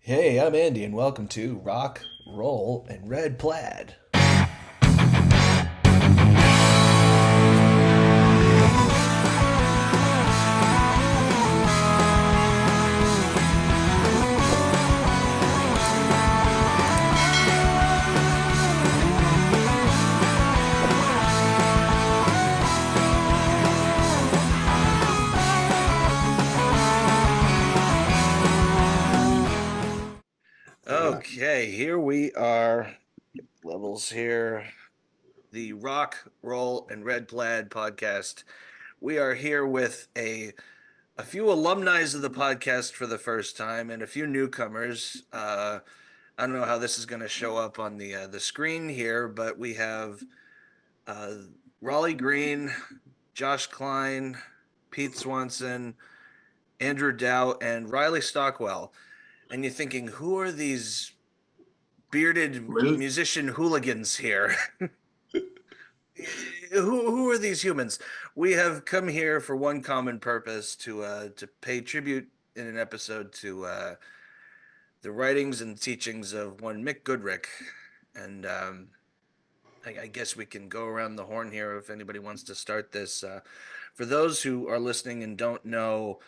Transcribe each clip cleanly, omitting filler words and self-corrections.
Hey, I'm Andy, and welcome to Rock, Roll, and Red Plaid. All right. Okay, here we are. Levels here. The Rock, Roll, and Red Plaid podcast. We are here with a few alumni of the podcast for the first time and a few newcomers. I don't know how this is going to show up on the screen here, but we have uh, Raleigh Green, Josh Klein, Pete Swanson, Andrew Dow, and Riley Stockwell. And you're thinking, who are these bearded Well, musician hooligans here? Who are these humans? We have come here for one common purpose to pay tribute in an episode to the writings and teachings of one Mick Goodrick, and I guess we can go around the horn here if anybody wants to start this. For those who are listening and don't know,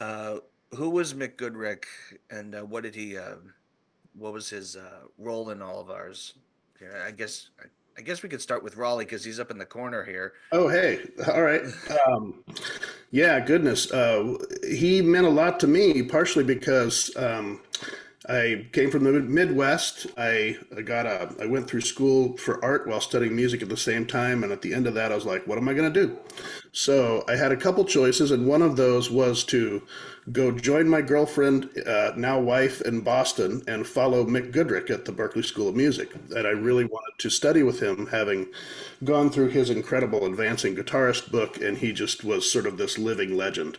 uh, who was Mick Goodrick, and what was his role in all of ours? Here, I guess we could start with Raleigh because he's up in the corner here. oh, hey. All right. Um, yeah, goodness. He meant a lot to me, partially because I came from the Midwest. I went through school for art while studying music at the same time, and at the end of that, I was like, "What am I going to do?" So I had a couple choices, and one of those was to go join my girlfriend, now wife, in Boston and follow Mick Goodrick at the Berklee School of Music. And I really wanted to study with him, having gone through his incredible Advancing Guitarist book, and he just was sort of this living legend.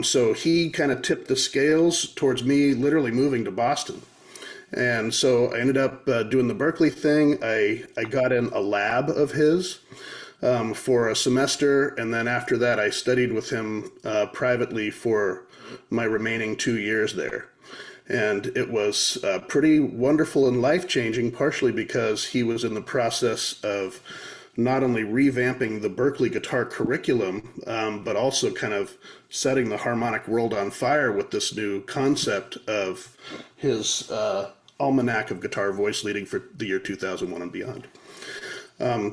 So he kind of tipped the scales towards me literally moving to Boston. And so I ended up doing the Berklee thing. I got in a lab of his for a semester, and then after that, I studied with him privately for my remaining 2 years there. And it was pretty wonderful and life changing, partially because he was in the process of not only revamping the Berklee guitar curriculum, but also kind of setting the harmonic world on fire with this new concept of his Almanac of Guitar Voice Leading for the year 2001 and beyond.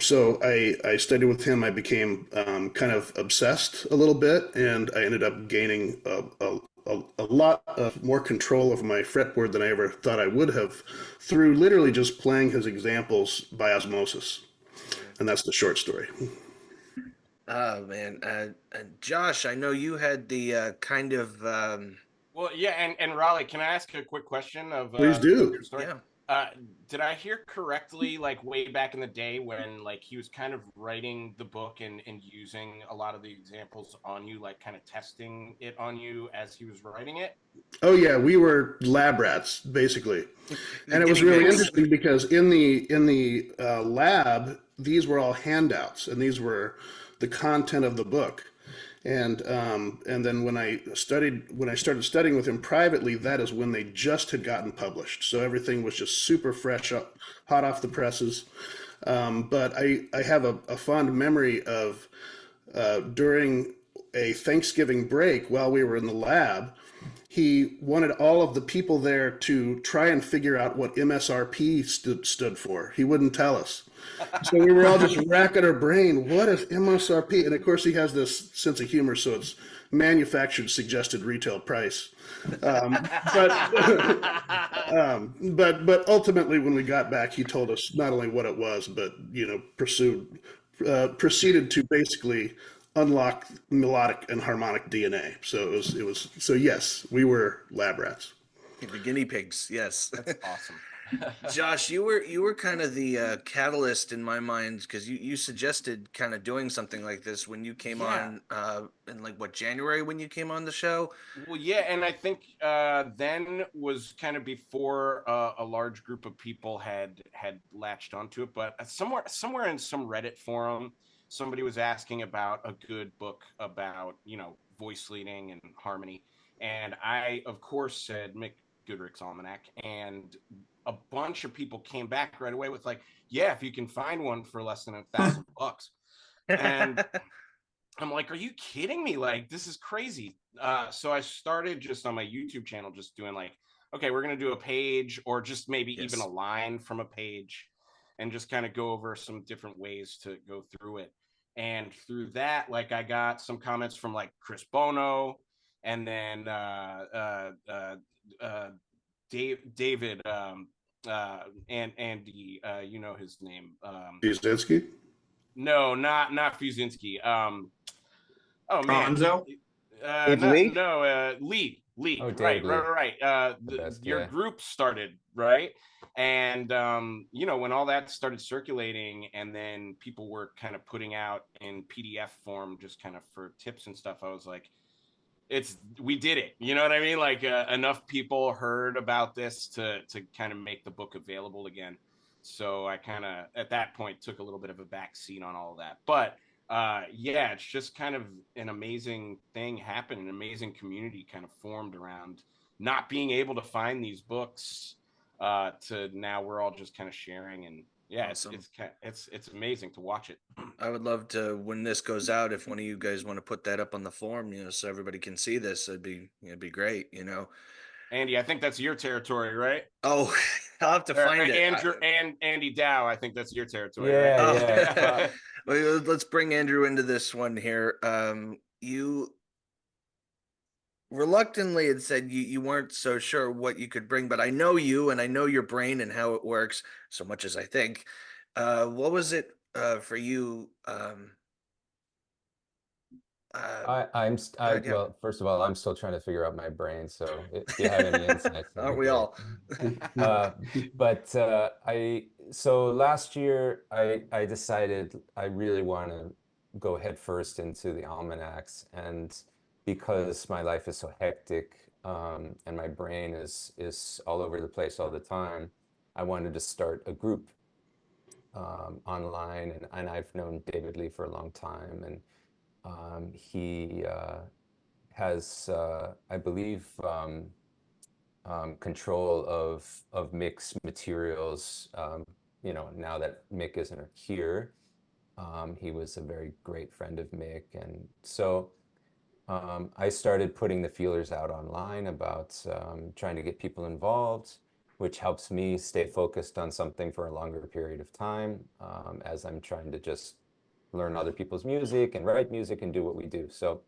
So I studied with him. I became kind of obsessed a little bit, and I ended up gaining a lot of more control of my fretboard than I ever thought I would have through literally just playing his examples by osmosis. And that's the short story. Oh man, Josh, I know you had the kind of Well, yeah, and Raleigh, can I ask a quick question of Please your do. story? yeah. Uh, did I hear correctly, like way back in the day when like he was kind of writing the book and using a lot of the examples on you, like kind of testing it on you as he was writing it? Oh yeah, we were lab rats basically, The and it was guinea really pigs. interesting because in the lab, these were all handouts, and these were the content of the book. And then when I started studying with him privately, that is when they just had gotten published. So everything was just super fresh, hot off the presses. But I have a fond memory of during a Thanksgiving break while we were in the lab, he wanted all of the people there to try and figure out what MSRP stood for. He wouldn't tell us. So we were all just racking our brain. What is MSRP? And of course, he has this sense of humor, so it's manufactured suggested retail price. But but ultimately, when we got back, he told us not only what it was, but proceeded to basically unlock melodic and harmonic DNA. So it was so yes, we were lab rats. The guinea pigs, yes. That's awesome. Josh, you were kind of the catalyst in my mind because you suggested kind of doing something like this when you came Yeah. on in like what January when you came on the show. Well, yeah, and I think then was kind of before a large group of people had latched onto it. But somewhere in some Reddit forum, somebody was asking about a good book about voice leading and harmony, and I of course said Mick Goodrick's Almanac, and a bunch of people came back right away with like, yeah, if you can find one for less than $1,000. And I'm like, are you kidding me? Like, this is crazy. So I started just on my YouTube channel, just doing like, okay, we're going to do a page or just maybe even a line from a page and just kind of go over some different ways to go through it. And through that, like I got some comments from like Chris Bono and then David and Andy, you know his name. Buzinski? No, not Fuzinski. Oh man, Bonzo? Lead. Oh, Right. David Lee. The best, Your yeah. group started, right? And you know, when all that started circulating and then people were kind of putting out in PDF form just kind of for tips and stuff, I was like, we did it. You know what I mean? Like enough people heard about this to kind of make the book available again. So I kind of at that point took a little bit of a back seat on all of that. But yeah, it's just kind of an amazing thing happened, an amazing community kind of formed around not being able to find these books to now we're all just kind of sharing, and yeah, Awesome. it's amazing to watch it. I would love to, when this goes out, if one of you guys want to put that up on the forum, you know, so everybody can see this, it'd be great, you know. Andy, I think that's your territory, right? Oh, I'll have to find it. Andrew and Andy Dow, I think that's your territory, Yeah, right? yeah. Well, let's bring Andrew into this one here. You reluctantly had said you weren't so sure what you could bring, but I know you and I know your brain and how it works so much as I think. What was it for you? Well, first of all, I'm still trying to figure out my brain. So if you have any insights, that'd Aren't be we great. all? So last year I decided I really want to go headfirst into the almanacs, and because my life is so hectic, and my brain is all over the place all the time, I wanted to start a group online, and I've known David Lee for a long time, and he has, I believe, control of Mick's materials. You know, now that Mick isn't here, he was a very great friend of Mick, and so I started putting the feelers out online about trying to get people involved, which helps me stay focused on something for a longer period of time, as I'm trying to just learn other people's music and write music and do what we do. So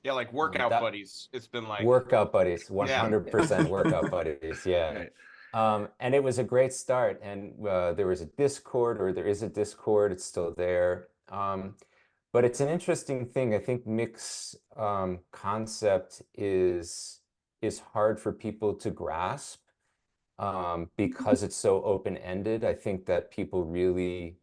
Yeah, like workout buddies. It's been like workout buddies, Yeah. 100% workout buddies. Yeah. Right. And it was a great start. And there was a Discord, or there is a Discord. It's still there. But it's an interesting thing. I think Mick's concept is hard for people to grasp, because it's so open-ended. I think that people really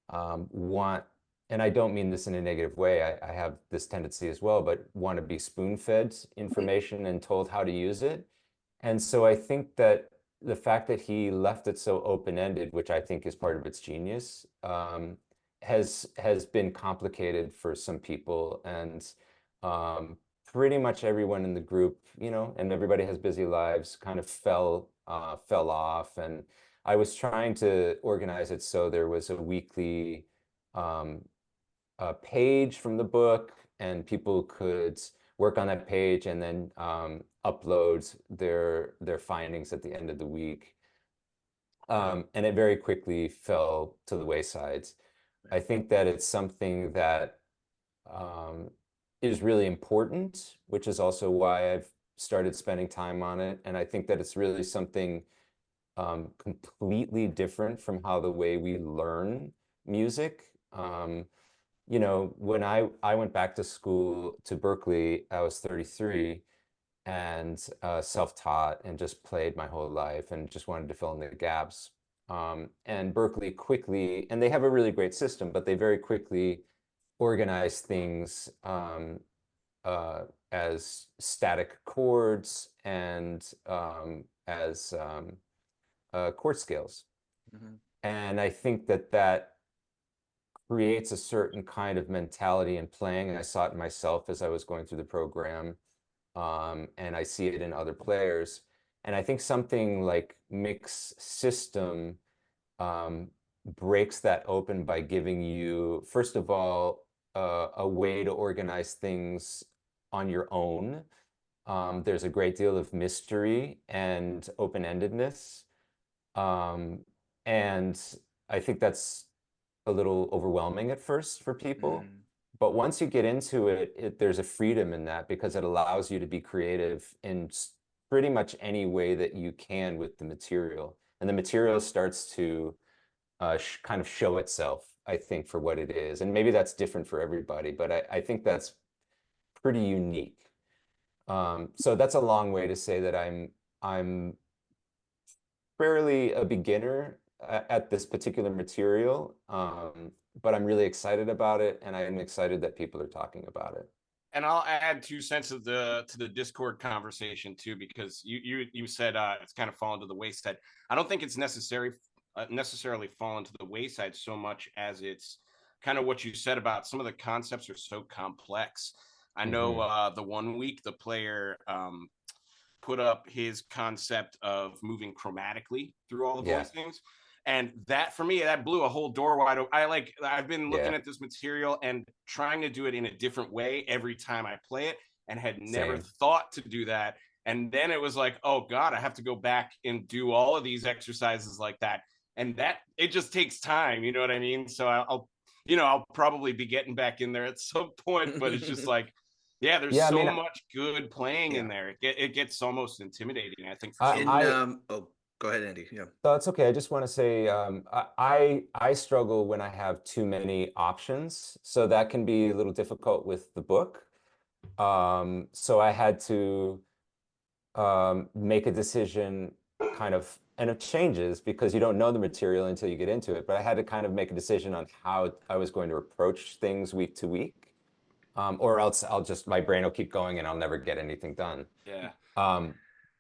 want, and I don't mean this in a negative way, I have this tendency as well, but want to be spoon-fed information and told how to use it. And so I think that the fact that he left it so open-ended, which I think is part of its genius, has been complicated for some people. And pretty much everyone in the group, you know, and everybody has busy lives, kind of fell off. And I was trying to organize it so there was a weekly page from the book, and people could work on that page and then upload their findings at the end of the week. And it very quickly fell to the wayside. I think that it's something that is really important, which is also why I've started spending time on it. And I think that it's really something completely different from how the way we learn music. You know, when I went back to school to Berklee, I was 33 and self-taught and just played my whole life and just wanted to fill in the gaps. And Berklee quickly, and they have a really great system, but they very quickly organize things as static chords and as chord scales. Mm-hmm. And I think that that creates a certain kind of mentality in playing. I saw it in myself as I was going through the program, and I see it in other players. And I think something like Mick's system breaks that open by giving you, first of all, a way to organize things on your own. There's a great deal of mystery and open-endedness. And I think that's a little overwhelming at first for people. But once you get into it, there's a freedom in that because it allows you to be creative in pretty much any way that you can with the material. And the material starts to kind of show itself, I think, for what it is. And maybe that's different for everybody, but I think that's pretty unique. So that's a long way to say that I'm fairly a beginner at this particular material, but I'm really excited about it, and I'm excited that people are talking about it. And I'll add 2 cents to the Discord conversation too, because you said it's kind of fallen to the wayside. I don't think it's necessarily fallen to the wayside so much as it's kind of what you said about some of the concepts are so complex. I know the one week the player put up his concept of moving chromatically through all the voice things. And that for me, that blew a whole door wide open. I've been looking at this material and trying to do it in a different way every time I play it, and had never thought to do that. And then it was like, oh God, I have to go back and do all of these exercises like that. And that it just takes time, you know what I mean? So I'll probably be getting back in there at some point, but it's just like, there's so much good playing in there. It gets almost intimidating, I think. Go ahead, Andy. Yeah. So it's okay. I just want to say I struggle when I have too many options. So that can be a little difficult with the book. So I had to make a decision kind of, and it changes because you don't know the material until you get into it. But I had to kind of make a decision on how I was going to approach things week to week. Or else my brain will keep going and I'll never get anything done. Yeah.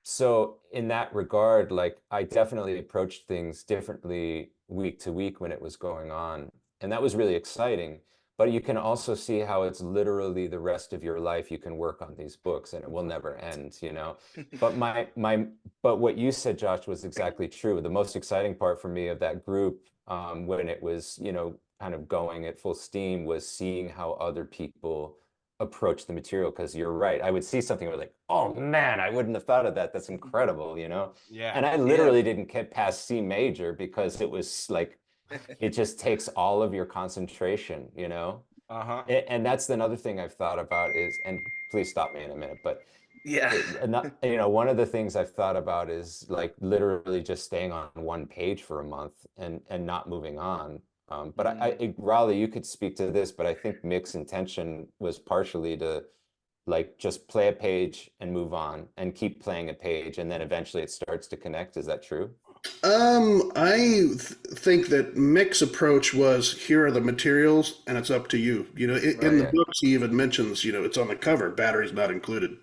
So in that regard, like I definitely approached things differently week to week when it was going on. And that was really exciting. But you can also see how it's literally the rest of your life you can work on these books and it will never end, you know. But but what you said, Josh, was exactly true. The most exciting part for me of that group, when it was, you know, kind of going at full steam, was seeing how other people approach the material. Because you're right, I would see something and I was like, oh man, I wouldn't have thought of that. That's incredible, you know. And I literally didn't get past C major because it was like, it just takes all of your concentration, you know. And that's another thing I've thought about is, and please stop me in a minute, but you know, one of the things I've thought about is like literally just staying on one page for a month and not moving on. But Raleigh, you could speak to this, but I think Mick's intention was partially to like just play a page and move on and keep playing a page, and then eventually it starts to connect. Is that true? Think that Mick's approach was, here are the materials and it's up to you. You know, in the books he even mentions, you know, it's on the cover, batteries not included.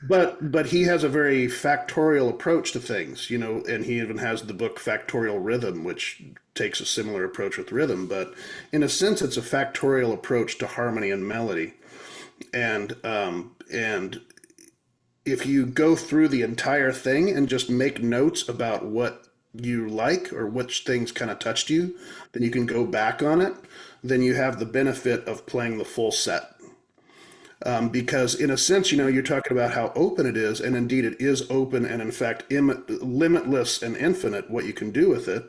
But he has a very factorial approach to things, you know, and he even has the book Factorial Rhythm, which takes a similar approach with rhythm. But in a sense, it's a factorial approach to harmony and melody. And if you go through the entire thing and just make notes about what you like or which things kind of touched you, then you can go back on it. Then you have the benefit of playing the full set. Because in a sense, you know, you're talking about how open it is, and indeed it is open and in fact limitless and infinite what you can do with it.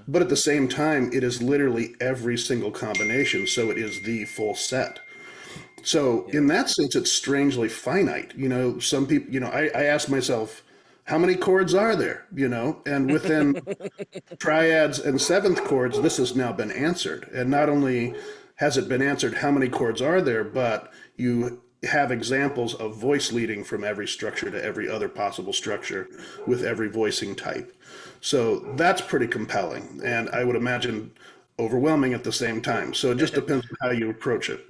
But at the same time, it is literally every single combination, so it is the full set. So in that sense, it's strangely finite. You know, some people, you know, I ask myself, how many chords are there? You know, and within triads and seventh chords, this has now been answered. And not only has it been answered, how many chords are there, but you have examples of voice leading from every structure to every other possible structure with every voicing type. So that's pretty compelling. And I would imagine overwhelming at the same time. So it just depends on how you approach it.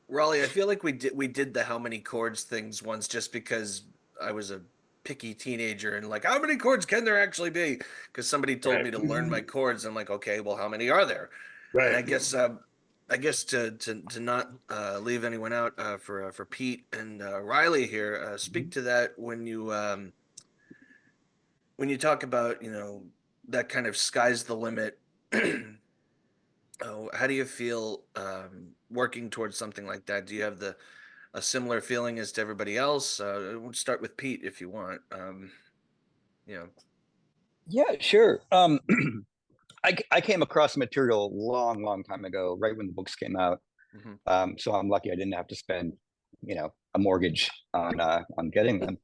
Raleigh, I feel like we did the how many chords things once just because I was a picky teenager and like, how many chords can there actually be? Because somebody told me to learn my chords. I'm like, okay, well, how many are there? And I guess I guess to not leave anyone out, for Pete and Riley here, speak to that when you talk about, that kind of sky's the limit. How do you feel working towards something like that? Do you have a similar feeling as to everybody else? We'll start with Pete if you want. You know, Yeah, sure. I came across material a long time ago, right when the books came out. So I'm lucky I didn't have to spend, a mortgage on getting them.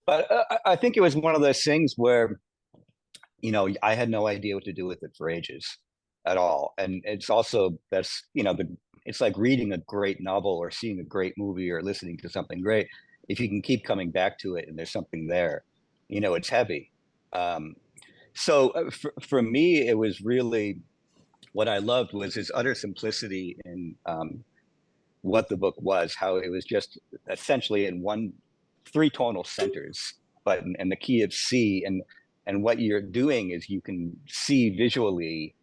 But I think it was one of those things where, I had no idea what to do with it for ages at all. And it's also it's like reading a great novel or seeing a great movie or listening to something great. If you can keep coming back to it and there's something there, it's heavy. So for me, it was really what I loved was his utter simplicity in what the book was, how it was just essentially in three tonal centers, but in the key of C. And what you're doing is you can see visually,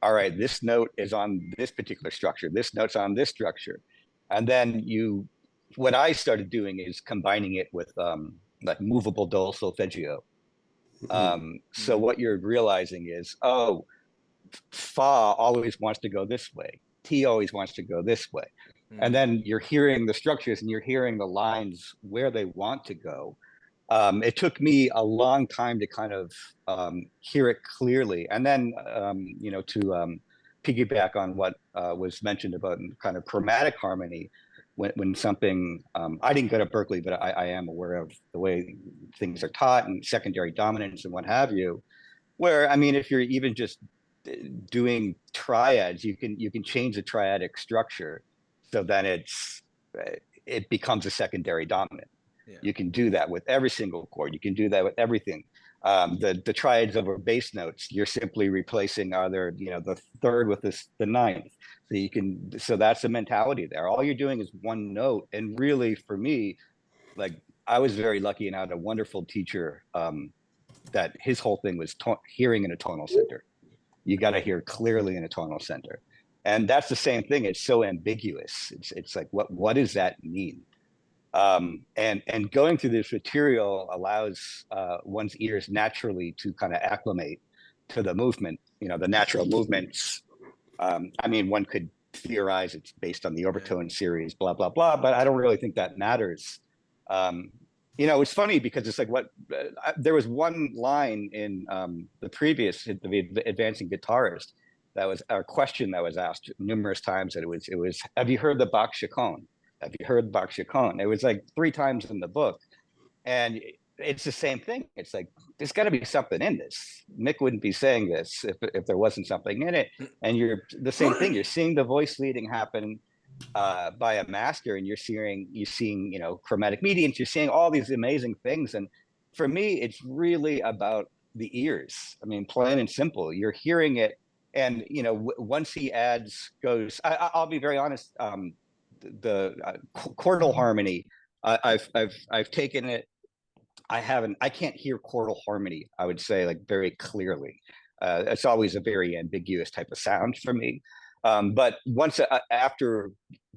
all right, this note is on this particular structure, this note's on this structure. And then what I started doing is combining it with like movable do solfeggio. So what you're realizing is, fa always wants to go this way, T always wants to go this way. And then you're hearing the structures and you're hearing the lines where they want to go. It took me a long time to kind of hear it clearly. And then, to piggyback on what was mentioned about kind of chromatic harmony, when something, I didn't go to Berklee, but I am aware of the way things are taught and secondary dominance and what have you, where, I mean, if you're even just doing triads, you can change the triadic structure so that it becomes a secondary dominant. Yeah. You can do that with every single chord. You can do that with everything. The triads over bass notes, you're simply replacing either the third with the ninth. So that's the mentality there. All you're doing is one note. And really, for me, like, I was very lucky and I had a wonderful teacher that his whole thing was hearing in a tonal center. You got to hear clearly in a tonal center. And that's the same thing. It's so ambiguous. It's like, what does that mean? And going through this material allows one's ears naturally to kind of acclimate to the movement, the natural movements. I mean, one could theorize it's based on the overtone series, blah, blah, blah, but I don't really think that matters. It's funny because it's like there was one line in the Advancing Guitarist that was a question that was asked numerous times, and it was, have you heard the Bach chaconne? Have you heard Bach chaconne? It was like 3 times in the book. And it's the same thing. It's like, there's got to be something in this. Mick wouldn't be saying this if there wasn't something in it. And you're the same thing. You're seeing the voice leading happen by a master, and you're seeing chromatic mediums. You're seeing all these amazing things. And for me, it's really about the ears. I mean, plain and simple. You're hearing it. And, once he goes, I'll be very honest, the chordal harmony, I've taken it. I can't hear chordal harmony, I would say, like, very clearly. It's always a very ambiguous type of sound for me. But once after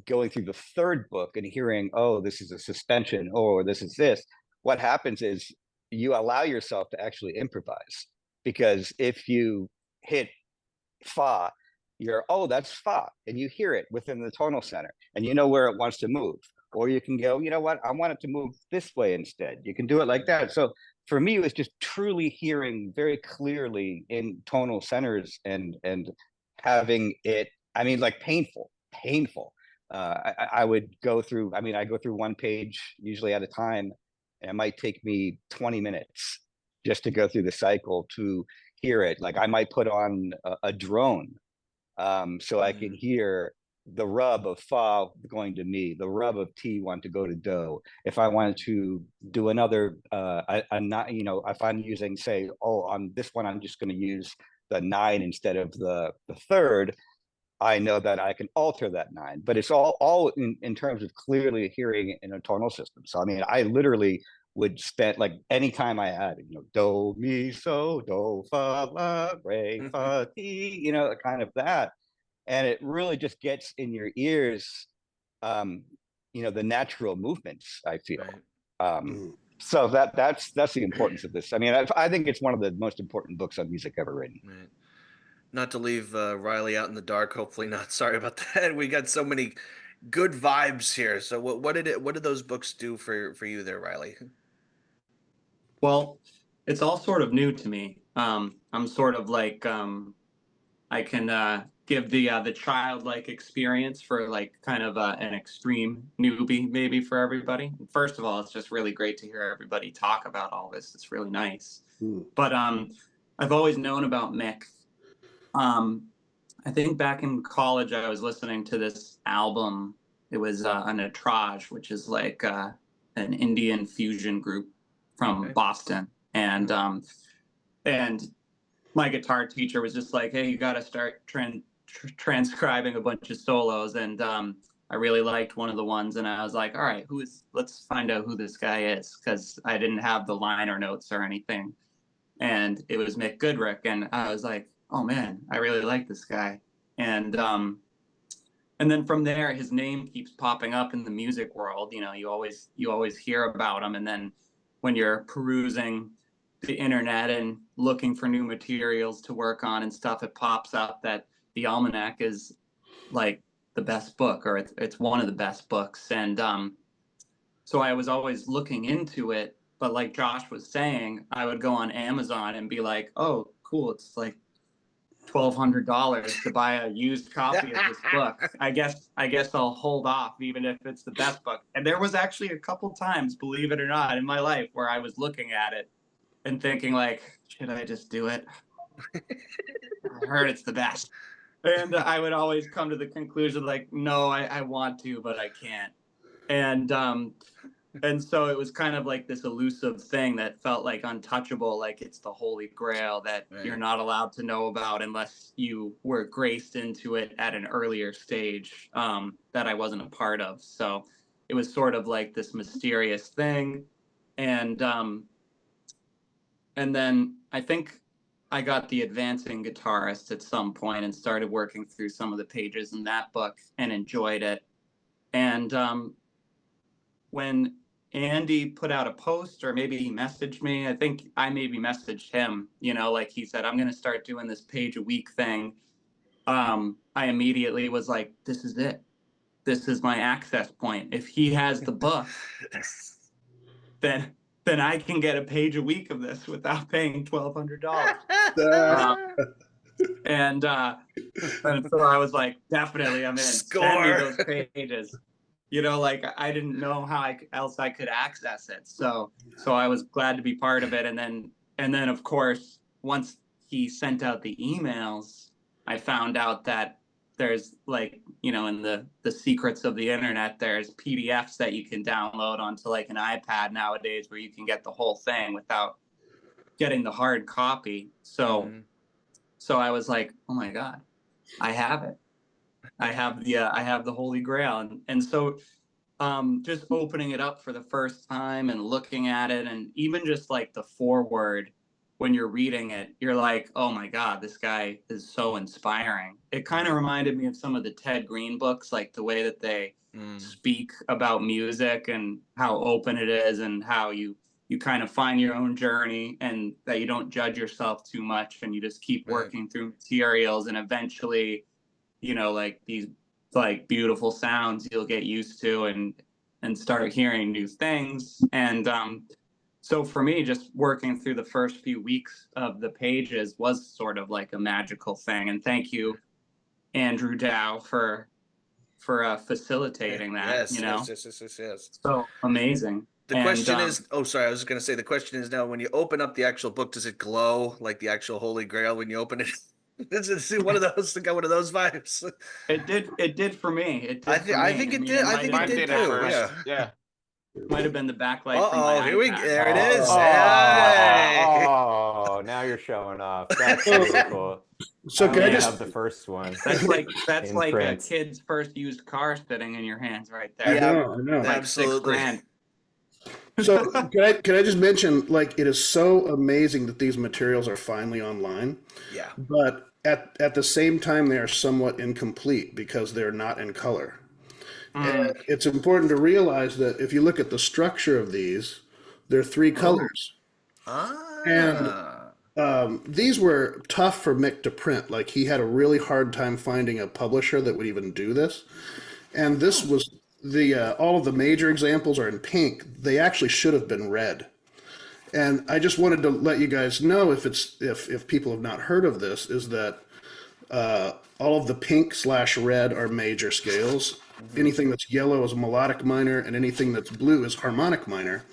going through the 3rd book and hearing, oh, this is a suspension, or this is this, what happens is you allow yourself to actually improvise. Because if you hit fa, that's fa, and you hear it within the tonal center, and you know where it wants to move. Or you can go, you know what, I want it to move this way instead. You can do it like that. So for me, it was just truly hearing very clearly in tonal centers and having it, I mean, like, painful. I would go through, I go through 1 page usually at a time, and it might take me 20 minutes just to go through the cycle to hear it. Like, I might put on a drone so I can hear the rub of fa going to mi, the rub of T want to go to do. If I wanted to do another, I'm not, if I'm using, say, on this one, I'm just going to use the 9 instead of the 3rd, I know that I can alter that 9. But it's all in terms of clearly hearing in a tonal system. So, I mean, I literally would spend, like, any time I had, do, mi, so, do, fa, la, re, fa, ti, kind of that. and it really just gets in your ears, the natural movements, I feel. Mm. So that's the importance of this. I mean, I think it's one of the most important books on music ever written. Right. Not to leave Riley out in the dark. Hopefully not. Sorry about that. We got so many good vibes here. So what did those books do for you there, Riley? Well, it's all sort of new to me. I'm sort of like I can give the childlike experience for like kind of an extreme newbie maybe for everybody. First of all, it's just really great to hear everybody talk about all this. It's really nice. Mm. But I've always known about Mick. I think back in college I was listening to this album. It was an Atraj, which is like an Indian fusion group from Boston, and my guitar teacher was just like, "Hey, you got to start transcribing a bunch of solos." And I really liked one of the ones, and I was like, "All right, let's find out who this guy is," because I didn't have the liner notes or anything, and it was Mick Goodrick, and I was like, "Oh man, I really like this guy," and then from there, his name keeps popping up in the music world. You know, you always hear about him, and then when you're perusing the internet and looking for new materials to work on and stuff, it pops up that the Almanac is like the best book, or it's one of the best books. And so I was always looking into it, but like Josh was saying, I would go on Amazon and be like, "Oh, cool, it's like $1,200 to buy a used copy of this book. I guess I'll hold off, even if it's the best book." And there was actually a couple times, believe it or not, in my life where I was looking at it and thinking like, should I just do it? I heard it's the best. And I would always come to the conclusion like, no, I want to, but I can't. And so it was kind of like this elusive thing that felt like untouchable, like it's the holy grail that you're not allowed to know about unless you were graced into it at an earlier stage that I wasn't a part of. So it was sort of like this mysterious thing. And then I think I got the Advancing Guitarist at some point and started working through some of the pages in that book and enjoyed it. And when Andy put out a post, or maybe he messaged me, I think I maybe messaged him, like he said, "I'm going to start doing this page a week thing." I immediately was like, this is it. This is my access point. If he has the book, then I can get a page a week of this without paying $1,200. And so I was like, definitely, I'm in. Send me those pages. Like I didn't know how else I could access it. So I was glad to be part of it. And then of course, once he sent out the emails, I found out that there's like, in the secrets of the internet, there's PDFs that you can download onto like an iPad nowadays where you can get the whole thing without getting the hard copy. So I was like, oh my God, I have it. I have the Holy Grail. And so just opening it up for the first time and looking at it, and even just like the foreword, when you're reading it, you're like, oh my God, this guy is so inspiring. It kind of reminded me of some of the Ted Green books, like the way that they speak about music and how open it is, and how you kind of find your own journey, and that you don't judge yourself too much, and you just keep working through materials, and eventually, like these like beautiful sounds you'll get used to and start hearing new things. And so for me, just working through the first few weeks of the pages was sort of like a magical thing. And thank you, Andrew Dow, for facilitating that. Yes. So amazing. The question is, I was just going to say, the question is now, when you open up the actual book, does it glow like the actual Holy Grail when you open it? Is it one of those vibes? It did for me. I think it did. I think it did too. Yeah. Might have been the backlight from my iPad. There it is. Oh, now you're showing off. That's beautiful. So can I just have the first one? That's like print. a kid's first used car sitting in your hands right there. Yeah, I know. Like Absolutely. $6,000. So can I just mention, like, it is so amazing that these materials are finally online. Yeah. But at the same time, they are somewhat incomplete because they're not in color. And it's important to realize that if you look at the structure of these, there are three colors. And Ah. these were tough for Mick to print. Like, he had a really hard time finding a publisher that would even do this. And this was all of the major examples are in pink. They actually should have been red. And I just wanted to let you guys know, if people have not heard of this, is that all of the pink/red are major scales. Anything that's yellow is melodic minor, and anything that's blue is harmonic minor.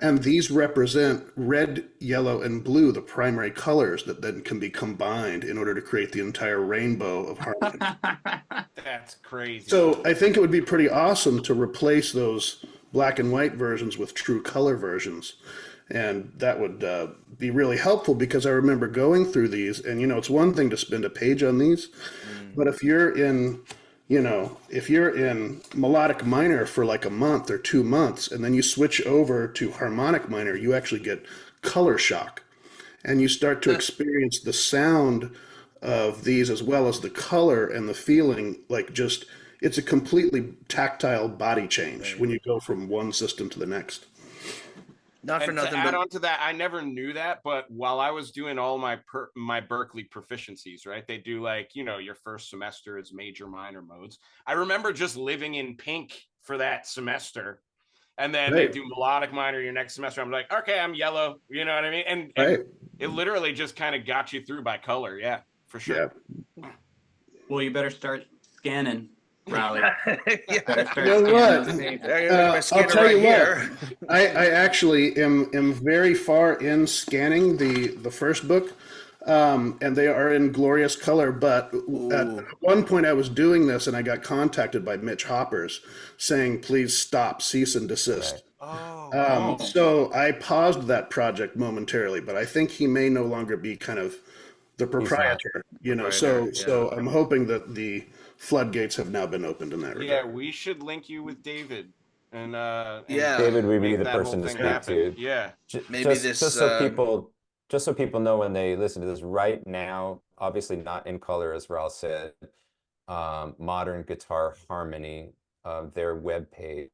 And these represent red, yellow, and blue, the primary colors that then can be combined in order to create the entire rainbow of harmony. That's crazy. So I think it would be pretty awesome to replace those black and white versions with true color versions. And that would be really helpful, because I remember going through these, and, it's one thing to spend a page on these, but if you're in melodic minor for like a month or 2 months, and then you switch over to harmonic minor, you actually get color shock, and you start to experience the sound of these as well as the color and the feeling. Like, just, it's a completely tactile body change when you go from one system to the next. Not for And nothing, to add but on to that, I never knew that, but while I was doing all my Berklee proficiencies, right, they do, like, your first semester is major minor modes. I remember just living in pink for that semester, and then they do melodic minor your next semester. I'm like, okay, I'm yellow, you know what I mean? And it literally just kind of got you through by color. Yeah, for sure. Yeah. Well, you better start scanning, Raleigh. Yeah. Better start You know scanning what? those pages. I'll tell you what. I actually am very far in scanning the first book, and they are in glorious color. But at one point, I was doing this, and I got contacted by Mitch Hoppers saying, "Please stop, cease and desist." Oh. So I paused that project momentarily, but I think he may no longer be kind of the proprietor. So I'm hoping that the floodgates have now been opened in that regard. Yeah, we should link you with David, and David would be make the that person whole to thing speak happen. to. Yeah. Maybe Just so people know when they listen to this right now, obviously not in color, as Raul said, Modern Guitar Harmony, their webpage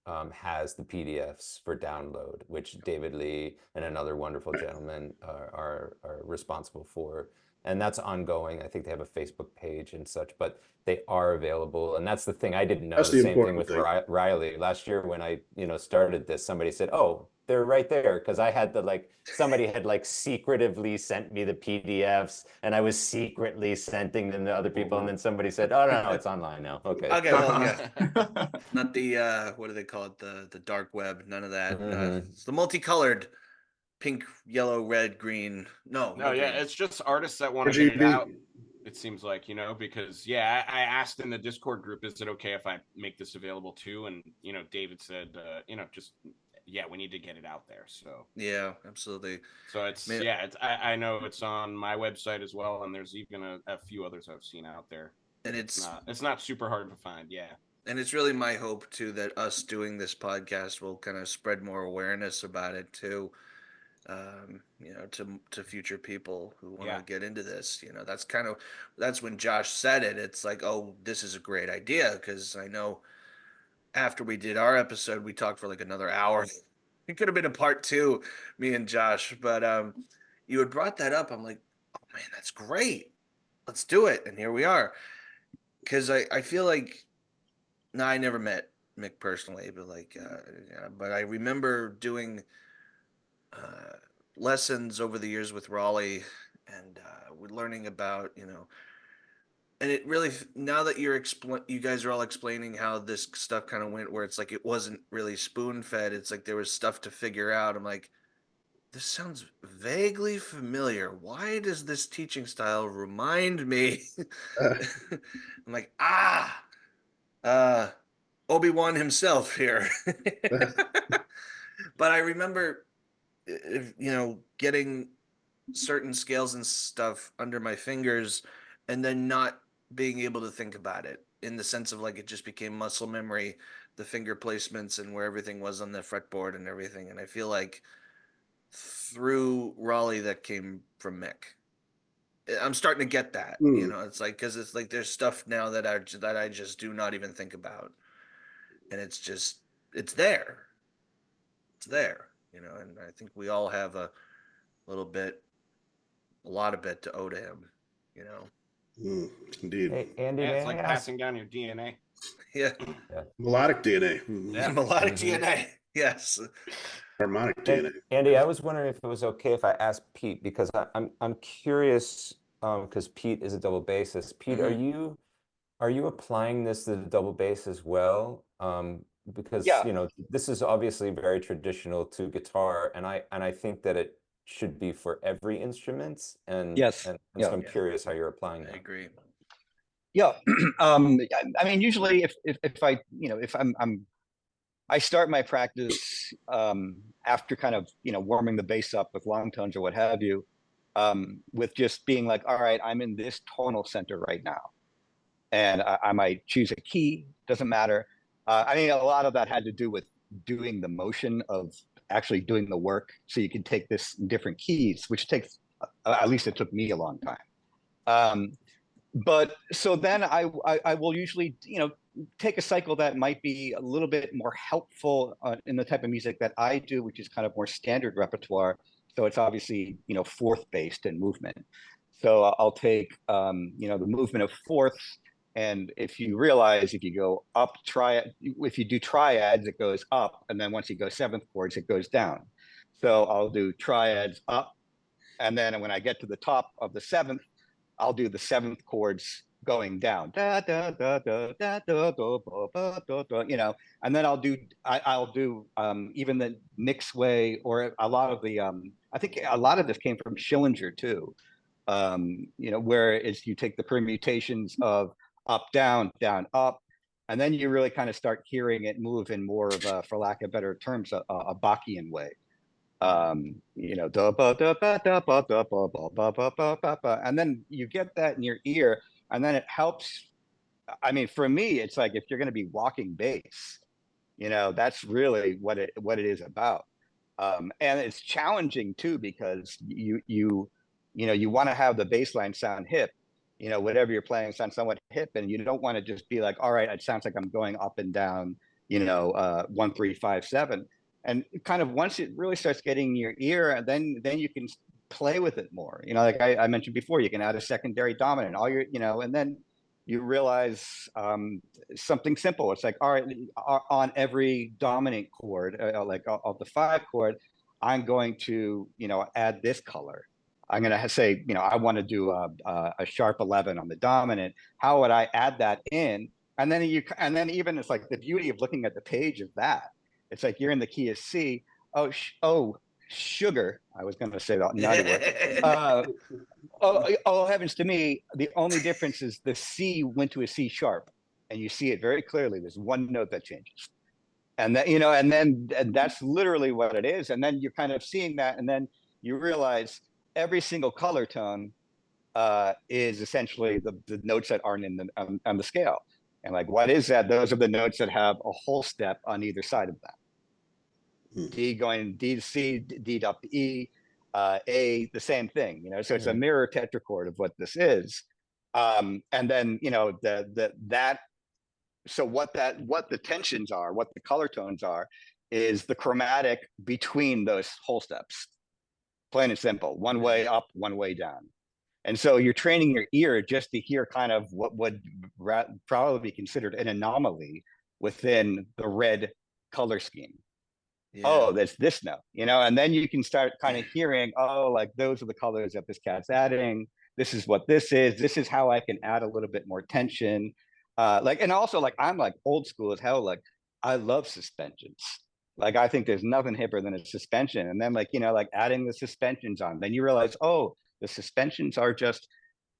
has the PDFs for download, which David Lee and another wonderful gentleman are responsible for. And that's ongoing. I think they have a Facebook page and such, but they are available. And that's the thing. I didn't know. That's the the same thing important with thing. Riley. Last year when I, started this, somebody said, "Oh, they're right there." Because I had somebody had secretively sent me the PDFs, and I was secretly sending them to other people. And then somebody said, "Oh, no, it's online now." Okay. Okay, well, yeah. Not the what do they call it? The dark web. None of that. It's the multicolored pink, yellow, red, green. No, No, yeah, green. it's just artists that want to get it out. It seems like, because I asked in the Discord group, is it okay if I make this available too? And David said, we need to get it out there. So yeah, absolutely. So I know it's on my website as well, and there's even a few others I've seen out there. And it's not super hard to find. Yeah. And it's really my hope too that us doing this podcast will kind of spread more awareness about it too. To future people who want to get into this. That's when Josh said it. It's like, oh, this is a great idea, because I know after we did our episode, we talked for like another hour. It could have been a part 2, me and Josh, but you had brought that up. I'm like, oh man, that's great. Let's do it. And here we are. Because I feel like, I never met Mick personally, but but I remember doing lessons over the years with Raleigh, and we're learning about, and it really, now that you guys are all explaining how this stuff kind of went, where it's like it wasn't really spoon fed, it's like there was stuff to figure out. I'm like, this sounds vaguely familiar. Why does this teaching style remind me? I'm like, Obi-Wan himself here. But I remember, getting certain scales and stuff under my fingers, and then not being able to think about it, in the sense of it just became muscle memory, the finger placements and where everything was on the fretboard and everything. And I feel like through Raleigh, that came from Mick. I'm starting to get that, you know, it's like, cause it's like, there's stuff now that I just do not even think about. And it's just, it's there. It's there, you know, and I think we all have a lot of bit to owe to him, you know. Indeed. Hey, Andy, Yeah, may it's I like ask? passing down your DNA. Yeah. Melodic DNA. Yeah. Melodic DNA. Yes. Harmonic And DNA. Andy, I was wondering if it was okay if I asked Pete, because I'm curious, because Pete is a double bassist. Pete, are you applying this to the double bass as well? Because Yeah. you know, this is obviously very traditional to guitar, and I think that it should be for every instrument, Yes. and Yeah. so I'm curious how you're applying I that. agree. Yeah. I mean, usually if I, you know, if I start my practice after kind of, you know, warming the bass up with long tones or what have you, with just being like, all right, I'm in this tonal center right now. And I might choose a key, doesn't matter. I mean, a lot of that had to do with doing the motion of actually doing the work. So you can take this in different keys, which takes, at least it took me a long time. But so then I will usually, you know, take a cycle that might be a little bit more helpful in the type of music that I do, which is kind of more standard repertoire. So it's obviously, you know, fourth based and movement. So I'll take, you know, the movement of fourths. And if you realize, if you go up if you do triads, it goes up. And then once you go seventh chords, it goes down. So I'll do triads up. And then when I get to the top of the seventh, I'll do the seventh chords going down, da da da da da da da da da, you know, and then I'll do even the Nick's way, or a lot of the I think a lot of this came from Schillinger too, you know, where is you take the permutations of up down down up, and then you really kind of start hearing it move in more of a, for lack of better terms, a Bach-ian way. You know, da ba da ba da ba da ba ba ba ba ba ba ba, and then you get that in your ear, and then it helps. I mean, for me, it's like if you're going to be walking bass, you know, that's really what it is about. And it's challenging too, because you know, you want to have the bass line sound hip, you know, whatever you're playing sound somewhat hip, and you don't want to just be like, all right, it sounds like I'm going up and down, you know, 1 3 5 7. And kind of once it really starts getting in your ear, then you can play with it more. You know, like I mentioned before, you can add a secondary dominant, all your, you know, and then you realize something simple. It's like, all right, on every dominant chord, like of the 5 chord, I'm going to, you know, add this color. I'm going to say, you know, I want to do a sharp 11 on the dominant. How would I add that in? And then even it's like the beauty of looking at the page of that. It's like you're in the key of C. Oh, sugar. I was going to say that naughty word. Oh, heavens to me! The only difference is the C went to a C sharp, and you see it very clearly. There's one note that changes, and that, you know, and that's literally what it is. And then you're kind of seeing that, and then you realize every single color tone is essentially the notes that aren't in the on the scale. And like, what is that? Those are the notes that have a whole step on either side of that. D going D to C, D up to E, A, the same thing, you know. So it's a mirror tetrachord of what this is. And then, you know, so what the tensions are, what the color tones are, is the chromatic between those whole steps. Plain and simple, one way up, one way down. And so you're training your ear just to hear kind of what would probably be considered an anomaly within the red color scheme. Yeah. Oh, that's this note, you know, and then you can start kind of hearing, oh, like those are the colors that this cat's adding. This is what this is. This is how I can add a little bit more tension. Like, and also like, I'm like old school as hell. Like I love suspensions. Like, I think there's nothing hipper than a suspension. And then like, you know, like adding the suspensions on, then you realize, oh, the suspensions are just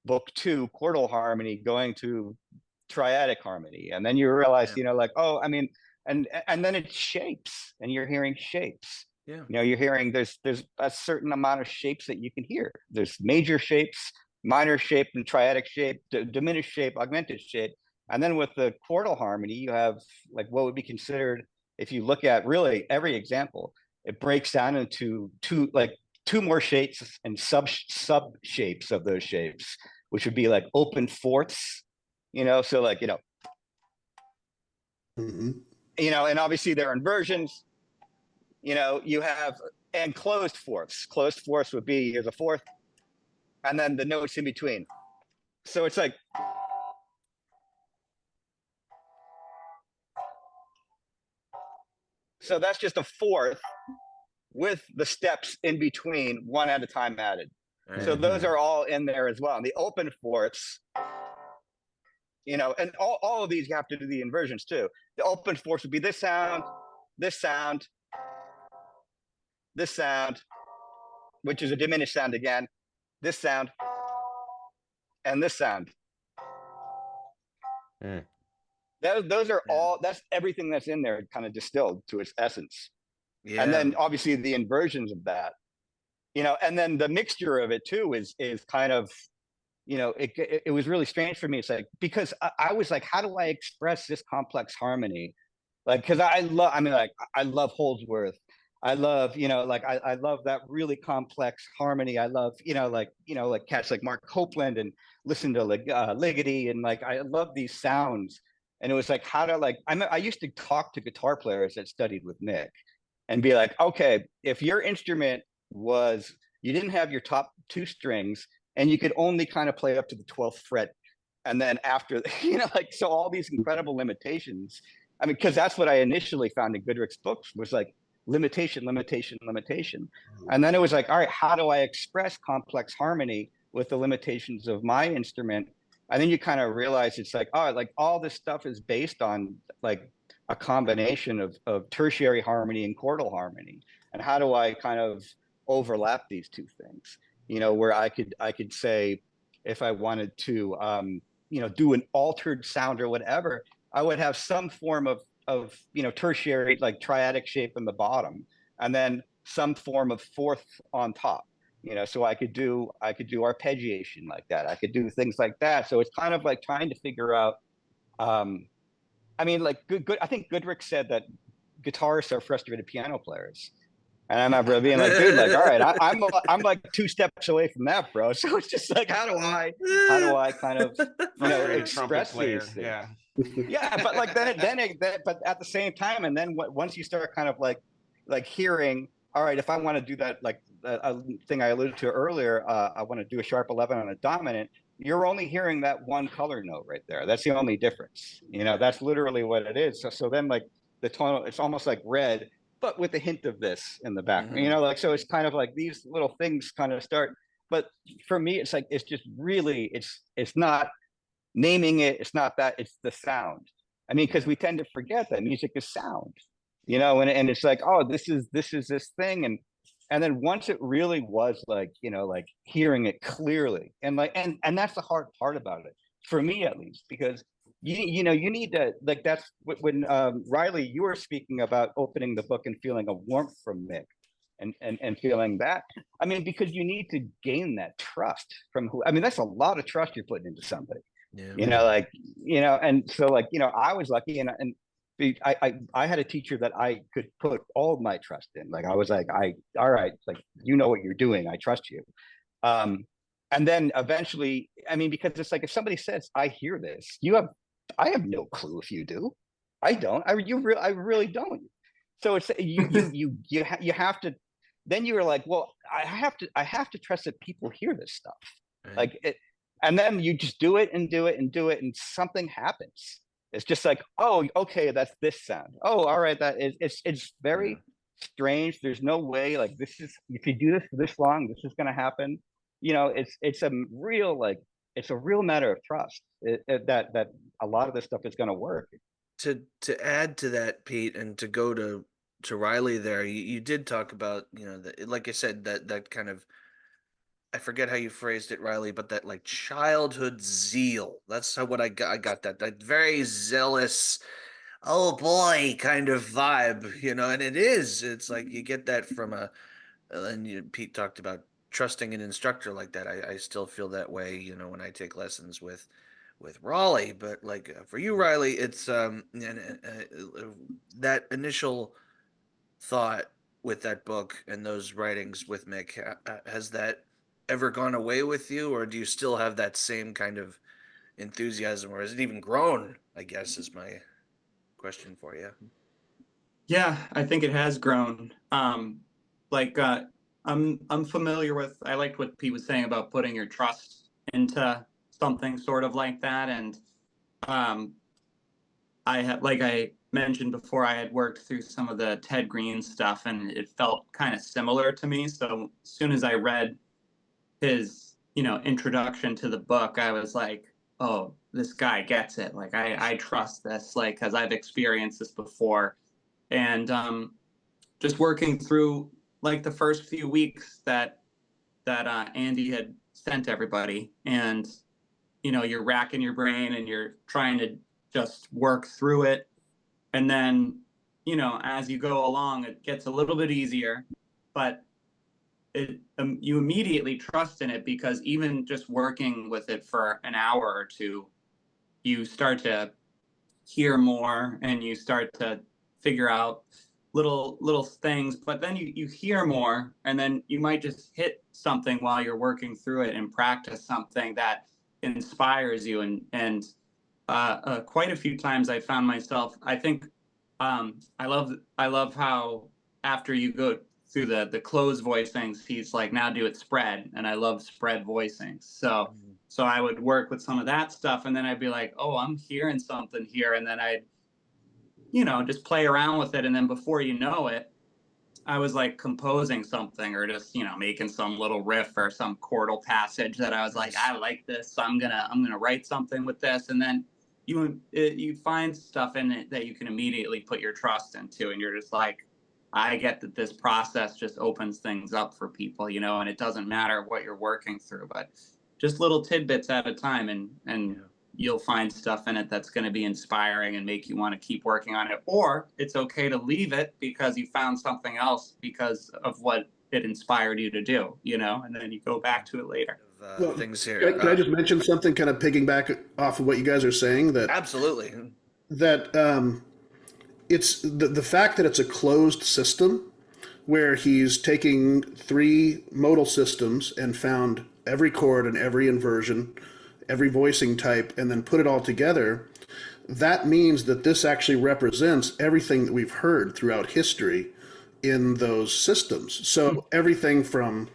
book 2 chordal harmony going to triadic harmony. And then you realize, you know, like, oh, I mean, and then it shapes, and you're hearing shapes. Yeah. You know, you're hearing there's a certain amount of shapes that you can hear. There's major shapes, minor shape, and triadic shape, diminished shape, augmented shape. And then with the chordal harmony, you have like what would be considered, if you look at really every example, it breaks down into two two more shapes and sub shapes of those shapes, which would be like open fourths, so like, and obviously there are inversions, you have, and closed fourths. Closed fourths would be, here's a fourth, and then the notes in between. So it's like, so that's just a fourth with the steps in between, one at a time added. So those are all in there as well. And the open fourths, and all of these, you have to do the inversions too. The open fourths would be this sound, this sound, this sound, which is a diminished sound again, this sound, and this sound. Those are all, that's everything that's in there kind of distilled to its essence. Yeah. And then obviously the inversions of that, and then the mixture of it too is kind of, it was really strange for me. It's like, because I was like, how do I express this complex harmony? Like, cause I love Holdsworth. I love, I love that really complex harmony. I love, like cats like Mark Copeland, and listen to Ligeti, and like, I love these sounds. And it was like, how to I used to talk to guitar players that studied with Mick and be like, okay, if your instrument was, you didn't have your top two strings and you could only kind of play up to the 12th fret. And then after, so all these incredible limitations. I mean, because that's what I initially found in Goodrick's books was like limitation, limitation, limitation. And then it was like, all right, how do I express complex harmony with the limitations of my instrument? And then you kind of realize it's like, oh, like all this stuff is based on like a combination of tertiary harmony and chordal harmony. And how do I kind of overlap these two things? Where I could say, if I wanted to, do an altered sound or whatever, I would have some form of tertiary, like triadic shape in the bottom, and then some form of fourth on top. So I could do arpeggiation like that. I could do things like that. So it's kind of like trying to figure out. I mean, like I think Goodrick said that guitarists are frustrated piano players, and I remember being like, dude, like, all right, I'm like 2 steps away from that, bro. So it's just like, how do I kind of express these things? Yeah. Yeah, but like but at the same time, and then once you start kind of like hearing, all right, if I want to do that, like a thing I alluded to earlier, I want to do a sharp 11 on a dominant, you're only hearing that one color note right there. That's the only difference. That's literally what it is. So then like the tonal, it's almost like red, but with a hint of this in the background, so it's kind of like these little things kind of start. But for me, it's like, it's just really, it's not naming it. It's not that, it's the sound. I mean, because we tend to forget that music is sound, and it's like, oh, this is this thing. And then once it really was like, like hearing it clearly, and like, and that's the hard part about it, for me at least, because you need to, like, that's when Riley, you were speaking about opening the book and feeling a warmth from Mick and feeling that. I mean, because you need to gain that trust from who, I mean, that's a lot of trust you're putting into somebody. Yeah. And so like, I was lucky, and I had a teacher that I could put all of my trust in. Like, I was like, all right, like, what you're doing, I trust you. And then eventually, I mean, because it's like, if somebody says, I hear this, I have no clue if you do. I don't. I really don't. So it's you have to. Then you were like, well, I have to trust that people hear this stuff, right. Like it, and then you just do it and do it and do it, and something happens. It's just like, oh, okay, that's this sound. Oh, all right, that is. It's very strange. There's no way, like, this is, if you do this for this long, this is going to happen. It's a real, like, it's a real matter of trust that a lot of this stuff is going to work. To add to that, Pete, and to go to Riley there, you did talk about, like I said, that kind of, I forget how you phrased it, Riley, but that like childhood zeal. That's what I got that very zealous, oh boy, kind of vibe, and it's like you get that from and Pete talked about trusting an instructor like that. I still feel that way, when I take lessons with Raleigh, but like for you, Riley, it's that initial thought with that book and those writings with Mick? Has that ever gone away with you, or do you still have that same kind of enthusiasm, or has it even grown, I guess, is my question for you. Yeah, I think it has grown. Like I'm familiar with. I liked what Pete was saying about putting your trust into something sort of like that, and um, I had, like I mentioned before, I had worked through some of the Ted Green stuff, and it felt kind of similar to me. So as soon as I read his, introduction to the book, I was like, oh, this guy gets it. Like I trust this, like, because I've experienced this before. And just working through like the first few weeks that Andy had sent everybody, and you're racking your brain and you're trying to just work through it, and then as you go along, it gets a little bit easier, but you immediately trust in it, because even just working with it for an hour or two, you start to hear more and you start to figure out little things, but then you hear more, and then you might just hit something while you're working through it and practice something that inspires you. And quite a few times I found myself, I think, I love how after you go through the closed voicings, he's like, now do it spread, and I love spread voicings. So I would work with some of that stuff, and then I'd be like, oh, I'm hearing something here, and then I'd just play around with it, and then before you know it, I was like composing something, or just making some little riff or some chordal passage that I was like, I like this, so I'm gonna write something with this. And then you find stuff in it that you can immediately put your trust into, and you're just like, I get that this process just opens things up for people, and it doesn't matter what you're working through, but just little tidbits at a time, and you'll find stuff in it that's going to be inspiring and make you want to keep working on it. Or it's okay to leave it because you found something else because of what it inspired you to do, and then you go back to it later. Well, Things here. Can I just mention something, kind of piggyback off of what you guys are saying? Absolutely. That it's the fact that it's a closed system, where he's taking 3 modal systems and found every chord and every inversion, every voicing type, and then put it all together. That means that this actually represents everything that we've heard throughout history in those systems. So everything from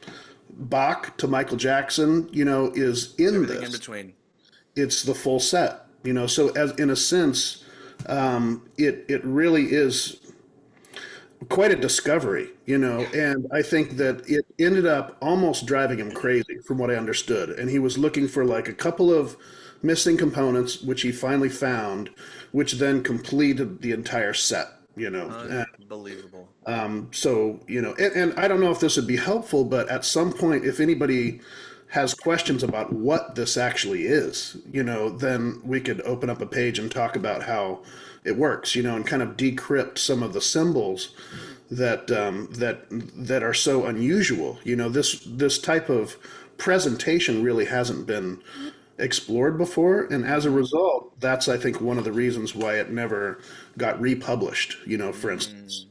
Bach to Michael Jackson, is in Everything this. in between. It's the full set, So as in a sense, it really is quite a discovery, and I think that it ended up almost driving him crazy, from what I understood. And he was looking for like a couple of missing components, which he finally found, which then completed the entire set, Unbelievable. So, and I don't know if this would be helpful, but at some point, if anybody has questions about what this actually is, then we could open up a page and talk about how it works, and kind of decrypt some of the symbols that that are so unusual. This type of presentation really hasn't been explored before, and as a result, that's, I think, one of the reasons why it never got republished. For instance.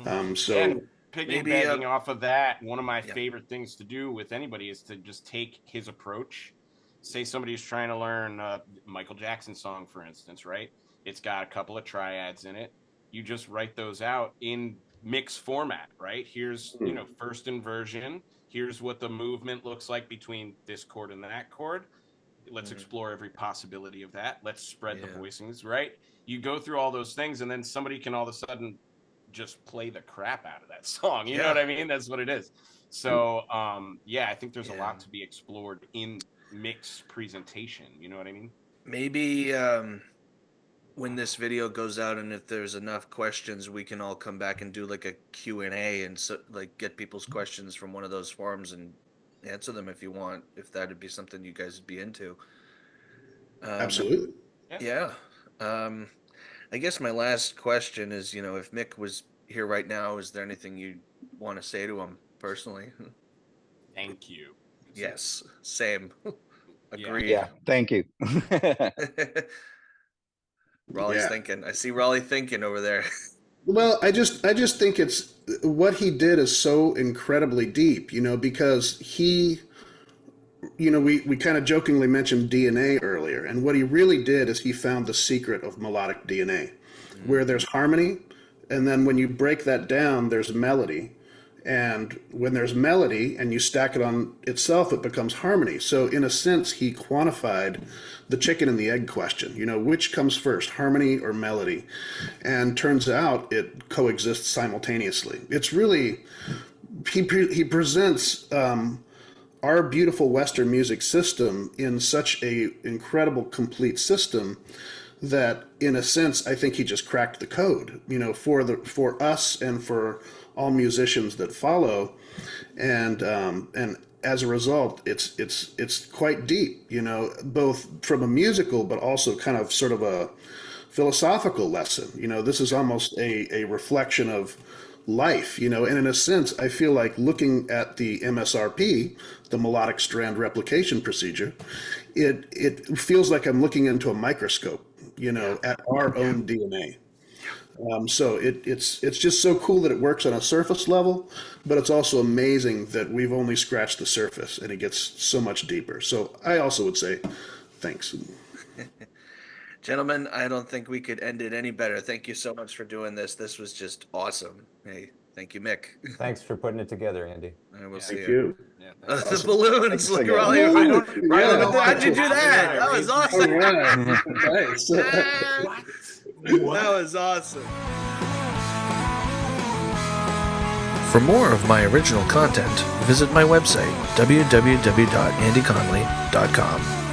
So. And piggybacking off of that, one of my favorite things to do with anybody is to just take his approach. Say somebody's trying to learn a Michael Jackson song, for instance, right? It's got a couple of triads in it. You just write those out in mix format, right? Here's, first inversion. Here's what the movement looks like between this chord and that chord. Let's explore every possibility of that. Let's spread the voicings, right? You go through all those things, and then somebody can all of a sudden just play the crap out of that song. You know what I mean? That's what it is. So, I think there's a lot to be explored in mix presentation. You know what I mean? Maybe when this video goes out, and if there's enough questions, we can all come back and do like a Q&A, and so like get people's questions from one of those forums and answer them if you want, if that would be something you guys would be into. Absolutely. Yeah. I guess my last question is, if Mick was here right now, is there anything you want to say to him personally? Thank you. Yes, same. Agreed. Yeah, thank you. Raleigh's thinking. I see Raleigh thinking over there. Well, I just think it's what he did is so incredibly deep, because we kind of jokingly mentioned DNA earlier, and what he really did is he found the secret of melodic DNA, where there's harmony, and then when you break that down, there's melody. And when there's melody and you stack it on itself, it becomes harmony. So in a sense, he quantified the chicken and the egg question, which comes first, harmony or melody? And turns out it coexists simultaneously. It's really, he presents our beautiful Western music system in such a incredible, complete system that, in a sense, I think he just cracked the code, for us and for all musicians that follow, and as a result, it's quite deep, both from a musical but also kind of sort of a philosophical lesson. This is almost a reflection of life, and in a sense, I feel like looking at the MSRP, the melodic strand replication procedure, it feels like I'm looking into a microscope, at our own DNA. So it's just so cool that it works on a surface level, but it's also amazing that we've only scratched the surface and it gets so much deeper. So I also would say thanks. Gentlemen, I don't think we could end it any better. Thank you so much for doing this. This was just awesome. Hey, thank you, Mick. Thanks for putting it together, Andy. I will see Thank you. you. Yeah, The Awesome. balloons. Look, Raleigh. How'd you do that? That was All awesome. right. Nice. That was awesome. For more of my original content, visit my website, www.andyconley.com.